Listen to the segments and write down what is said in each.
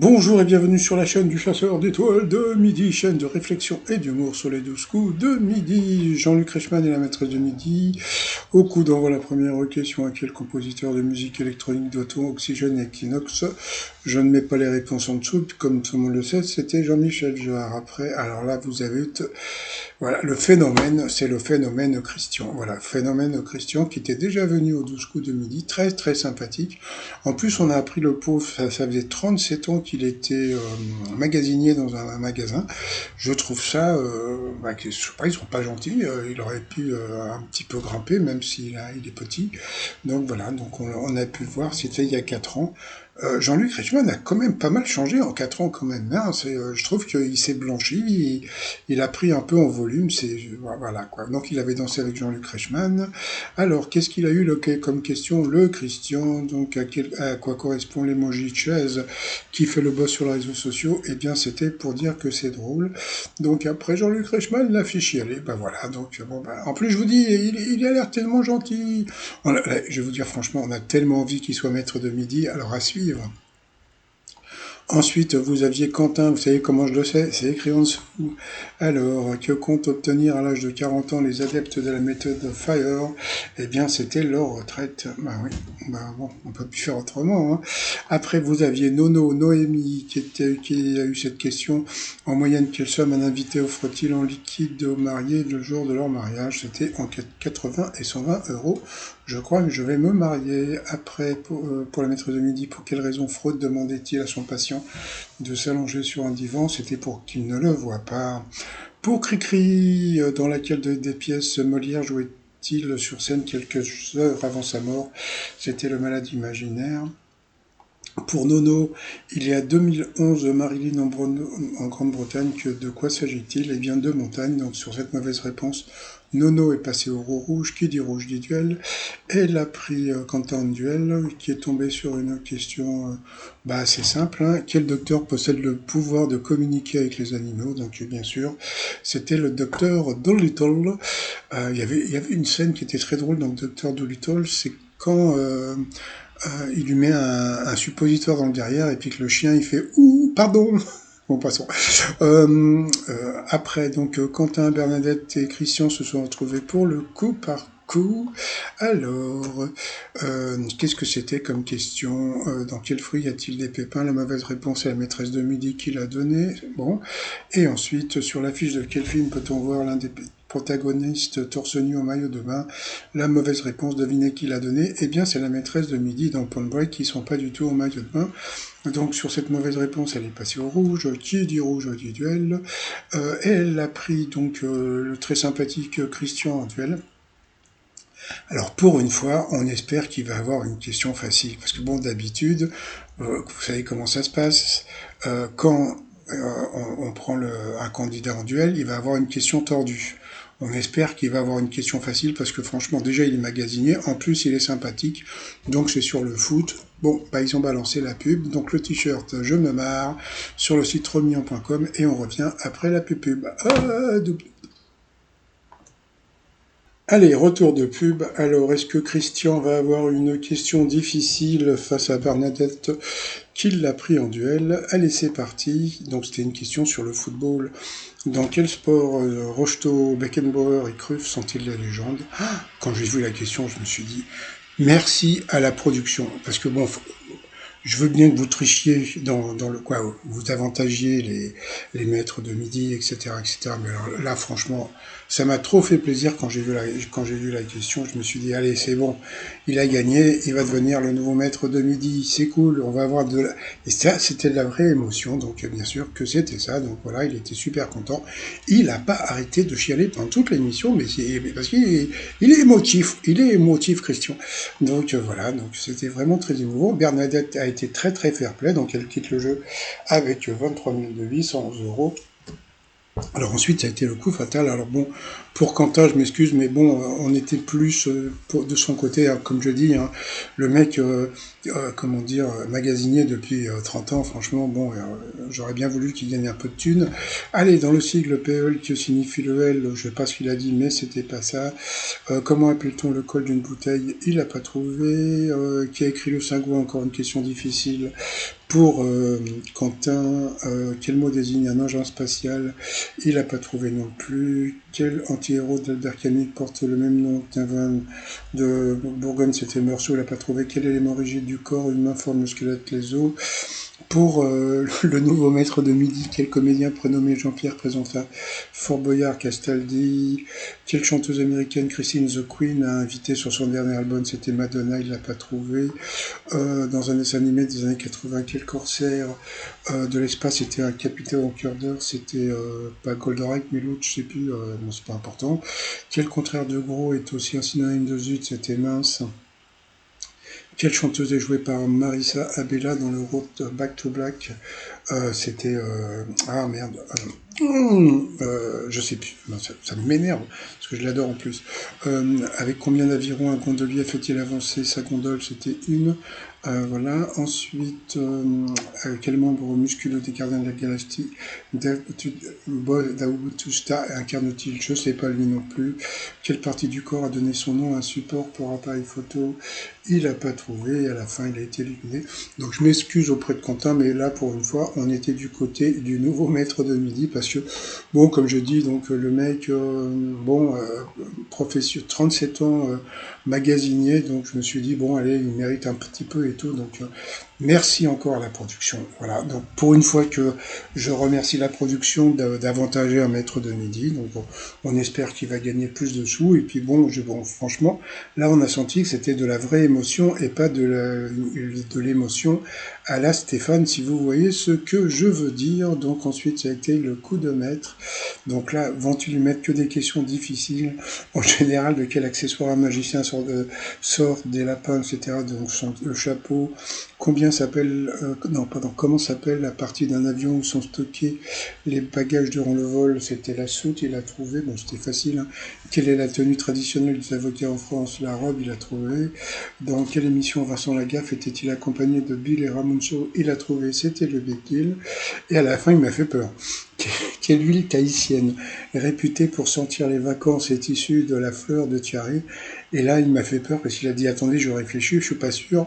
Bonjour et bienvenue sur la chaîne du chasseur d'étoiles de midi, chaîne de réflexion et d'humour sur les 12 coups de midi. Jean-Luc Reichmann est la maîtresse de midi. Au coup d'envoi, la première question: à quel compositeur de musique électronique doit-on Oxygène et Equinox? Je ne mets pas les réponses en dessous, comme tout le monde le sait, c'était Jean-Michel Jarre. Après, alors là, vous avez voilà, le phénomène, c'est le phénomène Christian. Voilà, phénomène Christian qui était déjà venu aux 12 coups de midi, très très sympathique. En plus, on a appris le pauvre, ça faisait 37 ans qu'il était magasinier dans un magasin. Je trouve ça, je sais pas, ils sont pas gentils. Il aurait pu un petit peu grimper, même il est petit. Donc voilà, donc on a pu le voir, c'était il y a 4 ans. Jean-Luc Reichmann a quand même pas mal changé en 4 ans quand même. Hein. Je trouve qu'il s'est blanchi, il a pris un peu en volume. Voilà quoi. Donc il avait dansé avec Jean-Luc Reichmann. Alors qu'est-ce qu'il a eu comme question? Le Christian. Donc à quoi correspond l'emoji de chaise qui fait le boss sur les réseaux sociaux? Eh bien c'était pour dire que c'est drôle. Donc après Jean-Luc Reichmann l'a fait chialer. Ben voilà. Donc bon en plus je vous dis, il a l'air tellement gentil. Je vais vous dire franchement, on a tellement envie qu'il soit maître de midi. Alors à suivre. Ensuite, vous aviez Quentin, vous savez comment je le sais, c'est écrit en dessous. Alors, que comptent obtenir à l'âge de 40 ans les adeptes de la méthode FIRE? Eh bien, c'était leur retraite. Bah oui, bah bon, on peut plus faire autrement. Hein. Après, vous aviez Noémie, qui a eu cette question. En moyenne, quelle somme un invité offre-t-il en liquide aux mariés le jour de leur mariage? C'était en 80 et 120 euros. Je crois que je vais me marier. Après, pour la maîtresse de midi, pour quelle raison Freud demandait-il à son patient de s'allonger sur un divan? C'était pour qu'il ne le voie pas. Pour Cricri, dans laquelle des pièces Molière jouait-il sur scène quelques heures avant sa mort? C'était le Malade imaginaire. Pour Nono, il y a 2011 Marilyn en Grande-Bretagne, de quoi s'agit-il? Eh bien de montagne. Donc sur cette mauvaise réponse, Nono est passé au rouge. Qui dit rouge dit duel. Elle a pris Quentin en duel, qui est tombé sur une question assez simple. Hein. Quel docteur possède le pouvoir de communiquer avec les animaux? Donc bien sûr, c'était le docteur Dolittle. Il y avait une scène qui était très drôle dans le docteur Dolittle, c'est quand il lui met un suppositoire dans le derrière et puis que le chien il fait ouh pardon. Bon, passons. Après, donc, Quentin, Bernadette et Christian se sont retrouvés pour le coup par coup. Alors, qu'est-ce que c'était comme question? Dans quel fruit y a-t-il des pépins? La mauvaise réponse est la maîtresse de midi qui l'a donné. Bon. Et ensuite, sur l'affiche de quel film peut-on voir l'un des protagonistes torse nu au maillot de bain? La mauvaise réponse, devinez qui l'a donné? Eh bien, c'est la maîtresse de midi dans Point Break qui sont pas du tout au maillot de bain. Donc sur cette mauvaise réponse, elle est passée au rouge. Qui dit rouge dit duel. Elle a pris donc le très sympathique Christian en duel. Alors pour une fois, on espère qu'il va avoir une question facile. Parce que bon, d'habitude, vous savez comment ça se passe. Quand on prend un candidat en duel, il va avoir une question tordue. On espère qu'il va avoir une question facile parce que franchement, déjà, il est magasinier. En plus, il est sympathique. Donc, c'est sur le foot. Bon, ils ont balancé la pub. Donc, le t-shirt, je me marre, sur le site romian.com et on revient après la pub. Allez, retour de pub. Alors, est-ce que Christian va avoir une question difficile face à Bernadette qui l'a pris en duel? Allez, c'est parti. Donc, c'était une question sur le football. Dans quel sport Rocheteau, Beckenbauer et Cruyff sont-ils les légendes? Quand j'ai vu la question, je me suis dit merci à la production. Parce que bon, je veux bien que vous trichiez dans le quoi, vous avantagiez les maîtres de midi, etc., etc. Mais alors là, franchement, ça m'a trop fait plaisir quand j'ai vu la question. Je me suis dit, allez, c'est bon, il a gagné, il va devenir le nouveau maître de midi. C'est cool, on va avoir de la... Et ça, c'était de la vraie émotion. Donc, bien sûr que c'était ça. Donc voilà, il était super content. Il a pas arrêté de chialer pendant toute l'émission, mais parce qu'il est émotif. Il est émotif, Christian. Donc voilà, donc c'était vraiment très émouvant. Bernadette a été très très fair play, donc elle quitte le jeu avec 23 811 euros. Alors ensuite, ça a été le coup fatal. Alors bon, pour Quentin, je m'excuse, mais bon, on était plus de son côté, hein, comme je dis, hein, le mec, magasinier depuis 30 ans, franchement, bon, j'aurais bien voulu qu'il gagne un peu de thunes. Allez, dans le sigle PL qui signifie le L, je sais pas ce qu'il a dit, mais c'était pas ça. Comment appelle-t-on le col d'une bouteille? Il a pas trouvé. Qui a écrit le Singois? Encore une question difficile. Pour Quentin, quel mot désigne un engin spatial? Il n'a pas trouvé non plus. Quel anti-héros d'Albert Camus porte le même nom qu'un vin de Bourgogne? C'était Meursault, il n'a pas trouvé. Quel élément rigide du corps humain forme le squelette, les os? Pour le nouveau maître de midi, quel comédien prénommé Jean-Pierre présenta Fort Boyard, Castaldi? Quelle chanteuse américaine Christine the Queen a invité sur son dernier album? C'était Madonna, il l'a pas trouvé. Dans un dessin animé des années 80, quel corsaire de l'espace était un capitaine au cœur d'heure? C'était pas Goldorak, mais l'autre, je sais plus, non, c'est pas important. Quel contraire de gros est aussi un synonyme de zut? C'était mince. Quelle chanteuse est jouée par Marissa Abela dans le groupe Back to Black? C'était... ah merde. Je sais plus. Non, ça m'énerve, parce que je l'adore en plus. Avec combien d'avirons un gondolier fait-il avancer sa gondole? C'était une. Voilà. Ensuite, quel membre musculeux des Gardiens de la Galaxie Daoud-Tusta incarne-t-il? Je sais pas lui non plus. Quelle partie du corps a donné son nom à un support pour appareil photo? Il n'a pas trouvé, et à la fin il a été éliminé. Donc je m'excuse auprès de Quentin, mais là pour une fois on était du côté du nouveau maître de midi, parce que, bon, comme je dis, donc le mec, professeur, 37 ans, magasinier, donc je me suis dit, bon allez, il mérite un petit peu et tout, donc merci encore à la production. Voilà, donc pour une fois que je remercie la production d'avantager un maître de midi, donc bon, on espère qu'il va gagner plus de sous, et puis bon, franchement, là on a senti que c'était de la vraie émotion et pas de l'émotion à la Stéphane, si vous voyez ce que je veux dire. Donc ensuite ça a été le coup de maître. Donc là, vont-ils lui mettre que des questions difficiles? En général, de quel accessoire un magicien sort des lapins, etc. Donc le chapeau. Combien s'appelle, comment s'appelle la partie d'un avion où sont stockés les bagages durant le vol? C'était la soute, il a trouvé, bon c'était facile. Hein. Quelle est la tenue traditionnelle des avocats en France? La robe, il a trouvé. Dans quelle émission Vincent Lagaffe était-il accompagné de Bill et Ramon Show? Il a trouvé, c'était le Big Deal. Et à la fin, il m'a fait peur. Quelle huile tahitienne, réputée pour sentir les vacances, est issue de la fleur de tiare? Et là, il m'a fait peur parce qu'il a dit, attendez, je réfléchis, je suis pas sûr.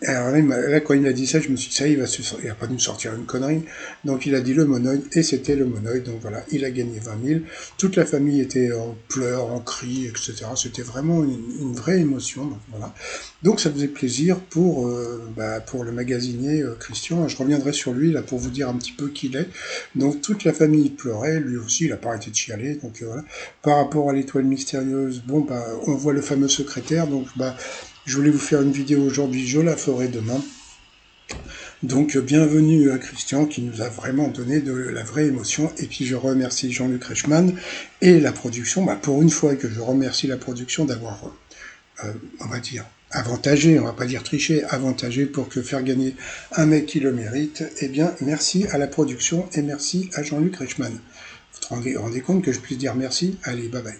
Alors là, quand il a dit ça, je me suis dit, ça, il va pas nous sortir une connerie. Donc il a dit le monoïde, et c'était le monoïde. Donc voilà, il a gagné 20 000. Toute la famille était en pleurs, en cris, etc. C'était vraiment une vraie émotion. Donc voilà. Donc ça faisait plaisir pour le magasinier Christian. Je reviendrai sur lui là pour vous dire un petit peu qui il est. Donc toute la famille pleurait, lui aussi, il a pas arrêté de chialer. Donc voilà. Par rapport à l'étoile mystérieuse, on voit le fameux secrétaire. Donc je voulais vous faire une vidéo aujourd'hui, je la ferai demain. Donc bienvenue à Christian qui nous a vraiment donné de la vraie émotion. Et puis je remercie Jean-Luc Reichmann et la production, pour une fois que je remercie la production d'avoir, on va dire, avantagé, on va pas dire triché, avantagé pour que faire gagner un mec qui le mérite. Eh bien merci à la production et merci à Jean-Luc Reichmann. Vous vous rendez compte que je puisse dire merci? Allez, bye bye.